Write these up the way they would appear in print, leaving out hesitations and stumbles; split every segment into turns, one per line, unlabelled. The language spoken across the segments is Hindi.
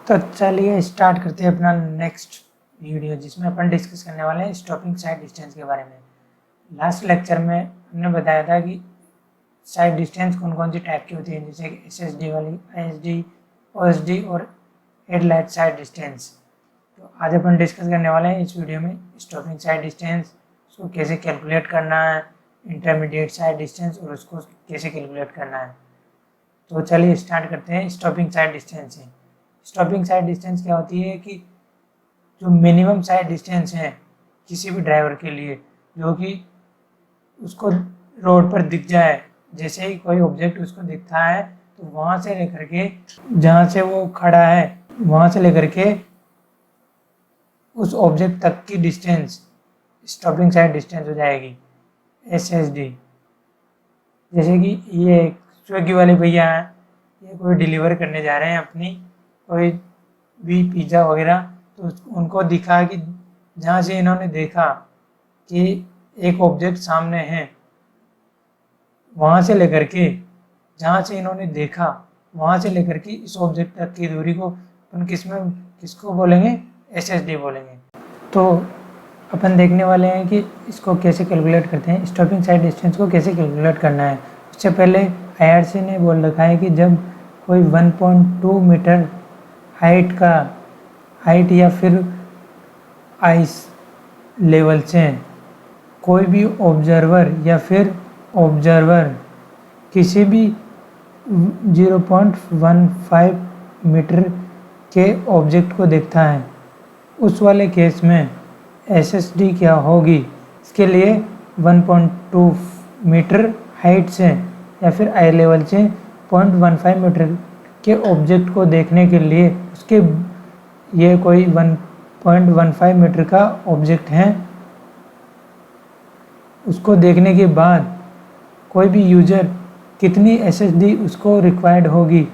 तो चलिए स्टार्ट करते हैं अपना नेक्स्ट वीडियो, जिसमें अपन डिस्कस करने वाले हैं स्टॉपिंग साइड डिस्टेंस के बारे में। लास्ट लेक्चर में हमने बताया था कि साइड डिस्टेंस कौन कौन सी टाइप की होती है, जैसे कि SSD वाली, ISD, OSD और हेडलाइट साइड डिस्टेंस। तो आज अपन डिस्कस करने वाले हैं इस वीडियो में स्टॉपिंग साइड डिस्टेंस, उसको कैसे कैलकुलेट करना है, इंटरमीडिएट साइड डिस्टेंस और उसको कैसे कैलकुलेट करना है। तो चलिए स्टार्ट करते हैं स्टॉपिंग साइड डिस्टेंस से। स्टॉपिंग साइड डिस्टेंस क्या होती है कि जो मिनिमम साइड डिस्टेंस है किसी भी ड्राइवर के लिए, जो कि उसको रोड पर दिख जाए, जैसे ही कोई ऑब्जेक्ट उसको दिखता है तो वहाँ से लेकर के जहाँ से वो खड़ा है वहाँ से लेकर के उस ऑब्जेक्ट तक की डिस्टेंस स्टॉपिंग साइड डिस्टेंस हो जाएगी, SSD। जैसे कि ये स्विगी वाले भैया हैं, ये कोई डिलीवर करने जा रहे हैं अपनी कोई भी पिज़्ज़ा वगैरह, तो उनको दिखा कि जहाँ से इन्होंने देखा कि एक ऑब्जेक्ट सामने है, वहाँ से लेकर के जहाँ से इन्होंने देखा वहाँ से लेकर के इस ऑब्जेक्ट तक की दूरी को अपन किसको बोलेंगे, SSD बोलेंगे। तो अपन देखने वाले हैं कि इसको कैसे कैलकुलेट करते हैं, स्टॉपिंग साइड डिस्टेंस को कैसे कैलकुलेट करना है। उससे पहले IRC ने बोल रखा है कि जब कोई 1.2 मीटर हाइट या फिर आइस लेवल से कोई भी ऑब्जर्वर किसी भी 0.15 मीटर के ऑब्जेक्ट को देखता है, उस वाले केस में SSD क्या होगी। इसके लिए 1.2 मीटर हाइट से या फिर आई लेवल से 0.15 मीटर के ऑब्जेक्ट को देखने के लिए उसके ये कोई 1.15 मीटर का ऑब्जेक्ट है, उसको देखने के बाद कोई भी यूजर कितनी SSD उसको रिक्वायर्ड होगी,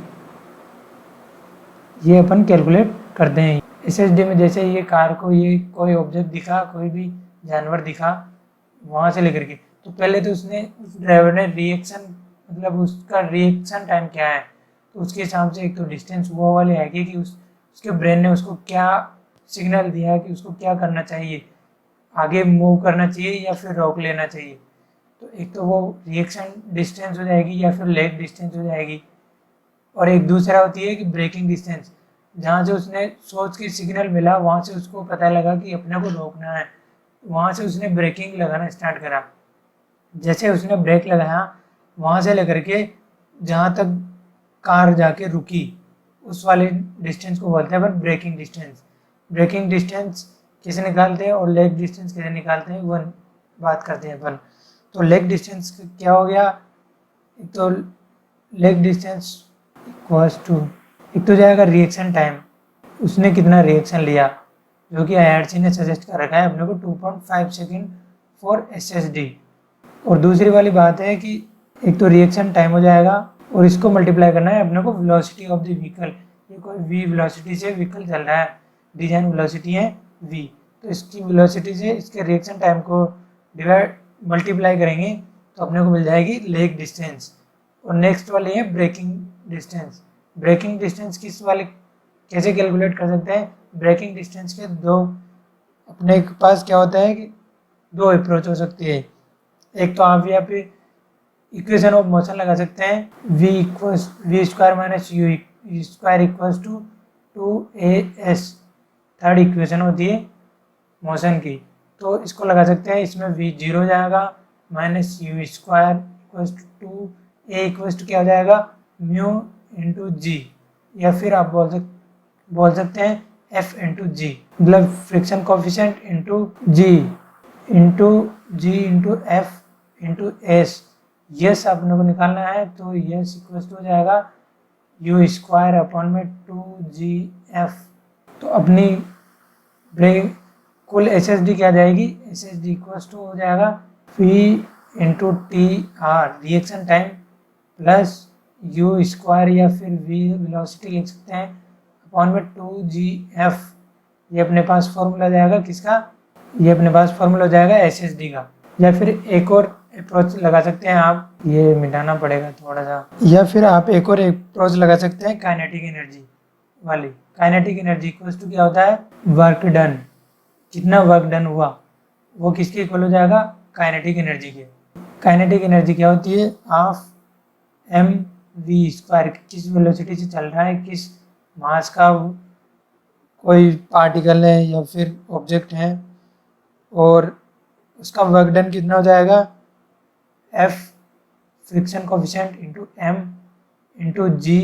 ये अपन कैलकुलेट करते हैं। SSD में जैसे ये कार को ये कोई ऑब्जेक्ट दिखा, कोई भी जानवर दिखा वहाँ से लेकर के, तो पहले तो उस ड्राइवर ने रिएक्शन, मतलब उसका रिएक्शन टाइम क्या है, तो उसके हिसाब से एक तो डिस्टेंस वो वाले आएगी कि उसके ब्रेन ने उसको क्या सिग्नल दिया कि उसको क्या करना चाहिए, आगे मूव करना चाहिए या फिर रोक लेना चाहिए। तो एक तो वो रिएक्शन डिस्टेंस हो जाएगी या फिर लेग डिस्टेंस हो जाएगी, और एक दूसरा होती है कि ब्रेकिंग डिस्टेंस, जहाँ से उसने सोच के सिग्नल मिला वहाँ से उसको पता लगा कि अपने को रोकना है, वहाँ से उसने ब्रेकिंग लगाना स्टार्ट करा। जैसे उसने ब्रेक लगाया वहाँ से लेकर के जहाँ तक कार जाके रुकी उस वाले डिस्टेंस को बोलते हैं अपन ब्रेकिंग डिस्टेंस। ब्रेकिंग डिस्टेंस कैसे निकालते हैं और लेग डिस्टेंस कैसे निकालते हैं वो बात करते हैं अपन। तो लेग डिस्टेंस क्या हो गया, एक तो लेग डिस्टेंस इक्वल्स टू, एक तो जाएगा रिएक्शन टाइम, उसने कितना रिएक्शन लिया, जो कि IRC ने सजेस्ट कर रखा है अपने को 2.5 सेकेंड फॉर SSD। और दूसरी वाली बात है कि एक तो रिएक्शन टाइम हो जाएगा और इसको मल्टीप्लाई करना है अपने को वेलोसिटी ऑफ द व्हीकल। ये कोई v वेलोसिटी से व्हीकल चल रहा है, डिजाइन वेलोसिटी है v, तो इसकी वेलोसिटी से इसके रिएक्शन टाइम को मल्टीप्लाई करेंगे तो अपने को मिल जाएगी लेग डिस्टेंस। और नेक्स्ट वाली है ब्रेकिंग डिस्टेंस। ब्रेकिंग डिस्टेंस किस वाले कैसे कैलकुलेट कर सकते हैं, ब्रेकिंग डिस्टेंस के दो अपने पास क्या होता है कि दो अप्रोच हो सकती है। एक तो आप यहाँ पे इक्वेशन ऑफ मोशन लगा सकते हैं, v square minus u square equals to 2as, third equation होती है मोशन की, तो इसको लगा सकते हैं। इसमें v 0 हो जाएगा minus u square equals to a equals to क्या हो जाएगा म्यू इंटू जी, या फिर आप बोल सकते हैं f इंटू जी, मतलब friction coefficient into G into F into S. S अपने को निकालना है तो यस इक्वल्स टू हो जाएगा u स्क्वायर अपॉन में 2gf। तो अपनी ब्रेक कुल SSD क्या जाएगी, SSD इक्वल्स टू हो जाएगा v into T are reaction time plus u square या फिर v वेलोसिटी लिख सकते हैं अपॉन में 2gf। ये अपने पास फॉर्मूला जाएगा किसका, ये अपने पास फॉर्मूला हो जाएगा SSD का। या फिर एक और अप्रोच लगा सकते हैं आप, ये मिटाना पड़ेगा थोड़ा सा, या फिर आप एक और अप्रोच लगा सकते हैं काइनेटिक एनर्जी। वाली काइनेटिक एनर्जी इक्वल्स टू क्या होता है, वर्क डन, कितना वर्क डन हुआ वो किसके इक्वल हो जाएगा, काइनेटिक एनर्जी के। काइनेटिक एनर्जी क्या होती है, हाफ एम वी स्क्वायर, किस वेलोसिटी से चल रहा है, किस मास का कोई पार्टिकल है या फिर ऑब्जेक्ट है, और उसका वर्क डन कितना हो जाएगा, F friction coefficient into M into G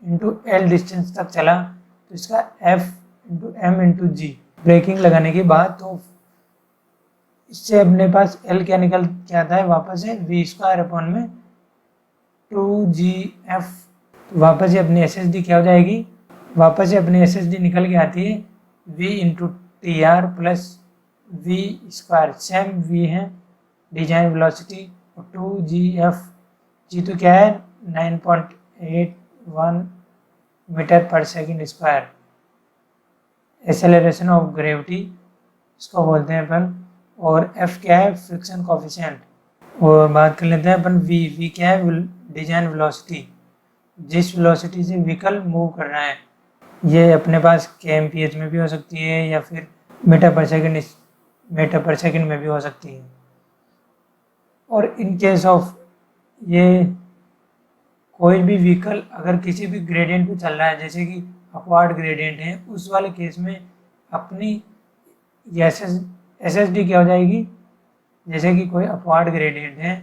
into L distance तक चला तो इसका F into M into G. Braking लगाने के बाद तो इससे अपने पास एल क्या निकल के आता है, वापस है वी स्क्वायर अपॉन में 2GF। वापस से अपनी एस एस डी क्या हो जाएगी, वापस से अपनी एस एस डी निकल के आती है v into T R plus V square, same v है डिजाइन वेलोसिटी, और 2GF, जी तो क्या है 9.81 मीटर पर second square, acceleration of gravity इसको बोलते हैं अपन, और f क्या है फ्रिक्शन कोफिशिएंट। और बात कर लेते हैं अपन v क्या है डिजाइन वेलोसिटी, जिस वेलोसिटी से व्हीकल मूव कर रहा है, ये अपने पास kmph में भी हो सकती है या फिर मीटर पर सेकंड में भी हो सकती है। और इन केस ऑफ ये कोई भी व्हीकल अगर किसी भी ग्रेडियंट पे चल रहा है, जैसे कि अपवार्ड ग्रेडियंट है, उस वाले केस में अपनी एस एस डी क्या हो जाएगी, जैसे कि कोई अपवार्ड ग्रेडियंट है,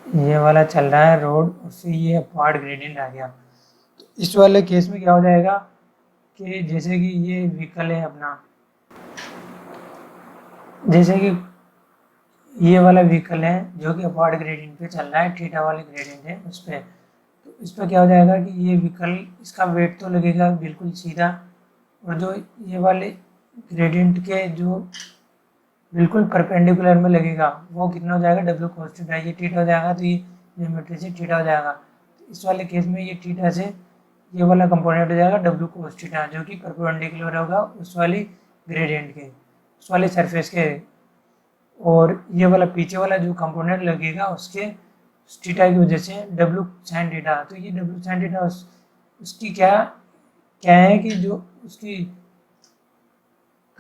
ये वाला चल रहा है रोड और फिर ये अपवार्ड ग्रेडियंट आ गया, तो इस वाले केस में क्या हो जाएगा कि जैसे कि ये व्हीकल है अपना, जैसे कि ये वाला व्हीकल है जो कि अपवार्ड ग्रेडियंट पे चल रहा है, थीटा वाले ग्रेडियंट है उस पर, तो इस पर क्या हो जाएगा कि ये व्हीकल इसका वेट तो लगेगा बिल्कुल सीधा, और जो ये वाले ग्रेडियंट के जो बिल्कुल परपेंडिकुलर में लगेगा वो कितना हो जाएगा, डब्ल्यू कोस थीटा, ये थीटा हो जाएगा तो ये ज्योमेट्री से थीटा हो जाएगा, तो इस वाले केस में ये थीटा से ये वाला कंपोनेंट हो जाएगा डब्ल्यू कोस थीटा, जो कि परपेंडिकुलर होगा उस वाली ग्रेडियंट के, उस वाले सरफेस के, और ये वाला पीछे वाला जो कंपोनेंट लगेगा उसके थीटा की वजह से डब्ल्यू साइन थीटा, तो ये डब्ल्यू साइन थीटा उसकी क्या क्या है कि जो उसकी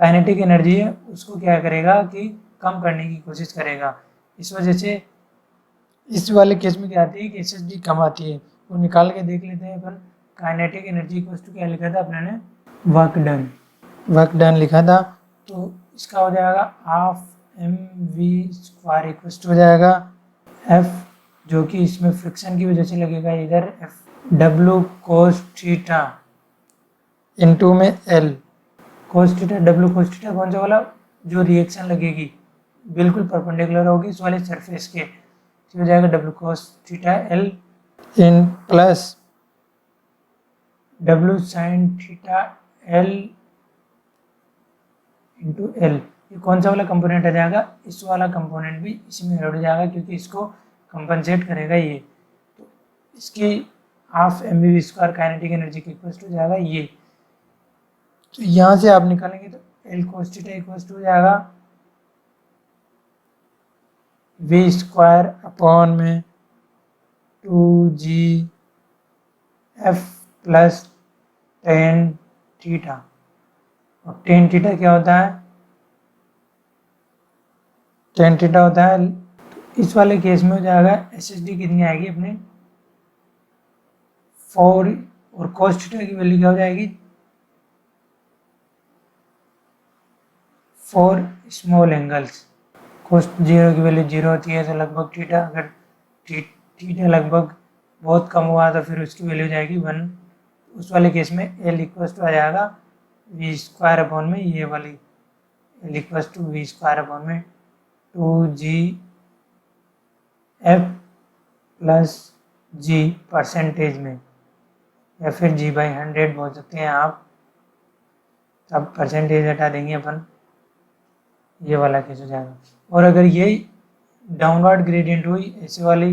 काइनेटिक एनर्जी है उसको क्या करेगा कि कम करने की कोशिश करेगा, इस वजह से इस वाले केस में क्या आती है कि एस एस डी कम आती है। वो निकाल के देख लेते हैं अपन, काइनेटिक एनर्जी इक्वल्स टू क्या लिखा था अपने ने, वर्क डन लिखा था, तो इसका हो जाएगा half M V square equals to हो जाएगा एफ, जो कि इसमें फ्रिक्शन की वजह से लगेगा इधर F W cos theta into में L cos theta, W cos theta कौन सा वाला, जो रिएक्शन लगेगी बिल्कुल परपेंडिकुलर होगी इस वाले सरफेस के, तो हो जाएगा W cos theta L in plus W sine theta L into L, ये कौन सा वाला कंपोनेंट आ जाएगा, इस वाला कंपोनेंट भी इसी में ऐड हो जाएगा क्योंकि इसको कंपनसेट करेगा ये, तो इसकी half M V square kinetic energy के इक्वल्स टू जाएगा ये, तो यहाँ से आप निकालेंगे तो L cos theta equals to हो जाएगा वी स्क्वायर अपॉन में 2GF प्लस टेन थीटा, और टेन थीटा क्या होता है, टेन थीटा होता है, तो इस वाले केस में हो जाएगा एस एस डी कितनी आएगी अपने 4, और कोस थीटा की वैल्यू क्या हो जाएगी 4 स्मॉल एंगल्स, कोस जीरो की वैल्यू 0 होती है तो लगभग थीटा, अगर थीटा लगभग बहुत कम हुआ तो फिर उसकी वैल्यू जाएगी 1, उस वाले केस में एल इक्वल्स टू आ जाएगा वी स्क्वायर अपॉन में ये वाली L equals to V square upon में 2GF प्लस जी परसेंटेज में, या फिर G/100 बोल सकते हैं आप, तब परसेंटेज हटा देंगे अपन, ये वाला केस हो जाएगा। और अगर ये डाउनवर्ड ग्रेडियंट हुई ऐसे वाली,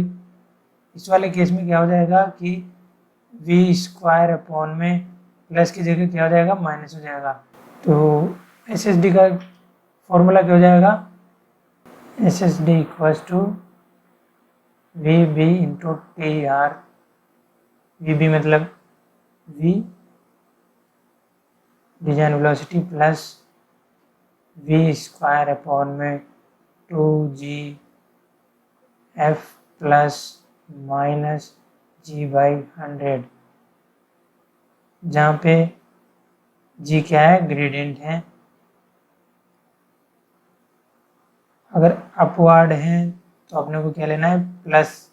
इस वाले केस में क्या हो जाएगा कि वी स्क्वायर अपॉन में प्लस की जगह क्या हो जाएगा माइनस हो जाएगा, तो एस एस डी का फॉर्मूला क्या हो जाएगा, S S D equals to V B into T R, V B मतलब V design velocity plus V square upon में 2g f plus minus g/100, जहाँ पे g क्या है, ग्रेडियंट है। अगर अपवर्ड है तो अपने को क्या लेना है, प्लस,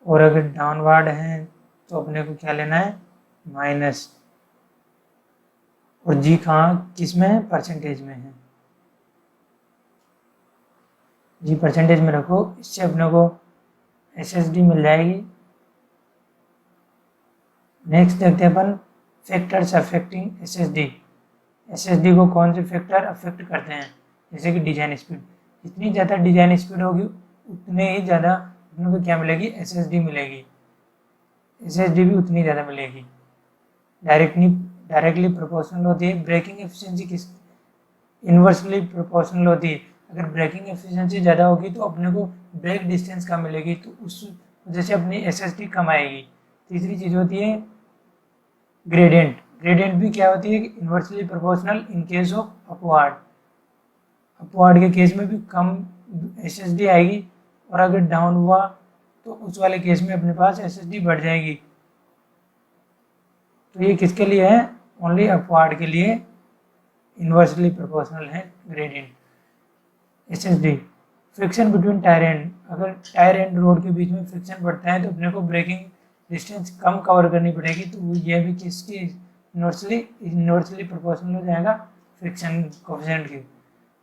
और अगर डाउनवर्ड है तो अपने को क्या लेना है, माइनस। और जी कहाँ किस में है, परसेंटेज में है। जी परसेंटेज में रखो, इससे अपने को एसएसडी मिल जाएगी। नेक्स्ट देखते हैं अपन फैक्टर्स अफेक्टिंग एसएसडी। एसएसडी को कौन से फैक्टर अफेक्ट करते हैं, जैसे कि डिजाइन स्पीड। जितनी ज़्यादा डिजाइन स्पीड होगी उतने ही ज़्यादा अपने को क्या मिलेगी, एसएसडी मिलेगी। एसएसडी भी उतनी ज़्यादा मिलेगी। डायरेक्टली प्रोपोर्शनल होती है। ब्रेकिंग एफिशिएंसी किस, इन्वर्सली प्रोपोर्शनल होती है। अगर ब्रेकिंग एफिशिएंसी ज़्यादा होगी तो अपने को ब्रेक डिस्टेंस कम मिलेगी, तो उस वजह से अपनी एसएसडी कम आएगी। तीसरी चीज़ होती है ग्रेडियंट। ग्रेडियंट भी क्या होती है, inversely proportional in case of upward. Upward के केस में भी कम एसएसडी आएगी, और अगर डाउन हुआ तो उस वाले केस में अपने पास एसएसडी बढ़ जाएगी। तो ये किसके लिए है, ओनली अपवर्ड के लिए इन्वर्सली प्रोपोर्शनल है gradient. SSD friction between tyre and. अगर टायर एंड रोड के बीच में फ्रिक्शन बढ़ता है तो अपने को ब्रेकिंग डिस्टेंस कम कवर करनी पड़ेगी, तो यह भी किसकी इन्वर्सली प्रोपोर्शनल हो जाएगा फ्रिक्शन कोएफिशिएंट की।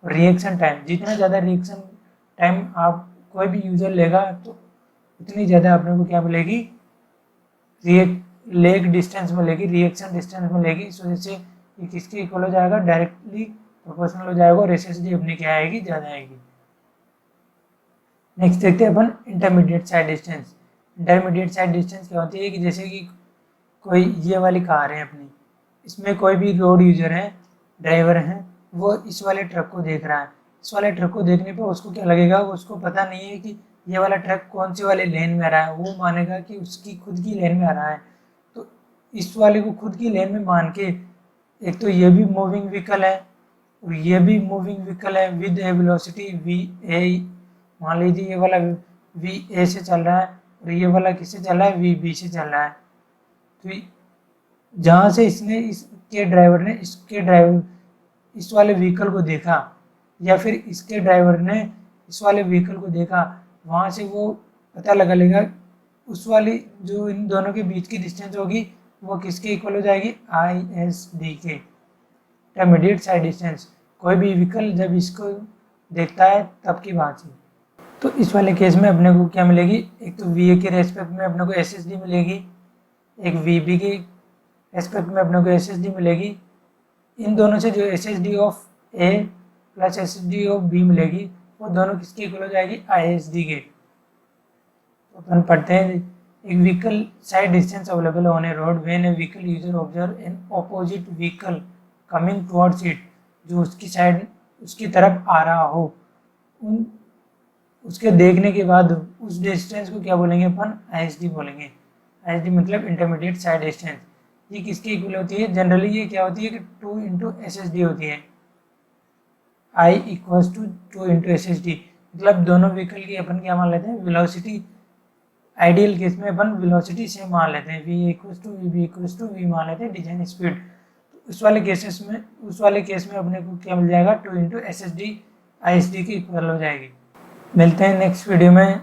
रिएक्शन टाइम, जितना ज़्यादा रिएक्शन टाइम आप कोई भी यूजर लेगा तो उतनी ज़्यादा अपने को क्या मिलेगी, लेग डिस्टेंस मिलेगी, रिएक्शन डिस्टेंस मिलेगी। इस वजह से ये किसके इक्वल हो जाएगा, डायरेक्टली प्रोपोर्शनल हो जाएगा, और एसएसडी अपनी क्या आएगी, ज़्यादा आएगी। नेक्स्ट देखते हैं अपन intermediate sight distance. Intermediate sight distance क्या होती है कि जैसे कि कोई ये वाली कार है अपनी, इसमें कोई भी रोड यूजर है, ड्राइवर है, वो इस वाले ट्रक को देख रहा है। इस वाले ट्रक को देखने पर उसको क्या लगेगा, उसको पता नहीं है कि ये वाला ट्रक कौन से वाले लेन में आ रहा है। वो मानेगा कि उसकी खुद की लेन में आ रहा है। तो इस वाले को खुद की लेन में मान के, एक तो ये भी मूविंग व्हीकल है और ये भी मूविंग व्हीकल है with A velocity V A, मान लीजिए ये वाला वी ए से चल रहा है और ये वाला किससे चल रहा है, वी बी से चल रहा है। तो जहाँ से इसके ड्राइवर ने इस वाले व्हीकल को देखा, या फिर इसके ड्राइवर ने इस वाले व्हीकल को देखा, वहाँ से वो पता लगा लेगा उस वाली जो इन दोनों के बीच की डिस्टेंस होगी वो किसके इक्वल हो जाएगी, ISD के, इंटरमीडिएट साइड डिस्टेंस। कोई भी व्हीकल जब इसको देखता है तब की बात है। तो इस वाले केस में अपने को क्या मिलेगी, एक तो VA के रेस्पेक्ट में अपने को SSD मिलेगी, एक VB के रेस्पेक्ट में अपने को SSD मिलेगी। इन दोनों से जो SSD of A plus SSD of B मिलेगी वो दोनों किसके इक्वल हो जाएगी, ISD के। तो अपन पढ़ते हैं, एक vehicle side distance available on a road when a vehicle user observe an opposite vehicle coming towards it, जो उसकी साइड उसकी तरफ आ रहा हो, उसके देखने के बाद उस डिस्टेंस को क्या बोलेंगे अपन, ISD बोलेंगे। ISD मतलब इंटरमीडिएट साइड डिस्टेंस। ये किसके इक्वल होती है, जनरली ये क्या होती है कि 2 × SSD होती है। I = 2 × SSD, मतलब दोनों व्हीकल की अपन क्या मान लेते हैं, वेलोसिटी। आइडियल केस में अपन वेलोसिटी सेम मान लेते हैं, VA = VB = V मान लेते हैं डिजाइन स्पीड। तो उस वाले केस में अपने को क्या मिल जाएगा, 2 × SSD ISD की इक्वल हो जाएगी। मिलते हैं नेक्स्ट वीडियो में।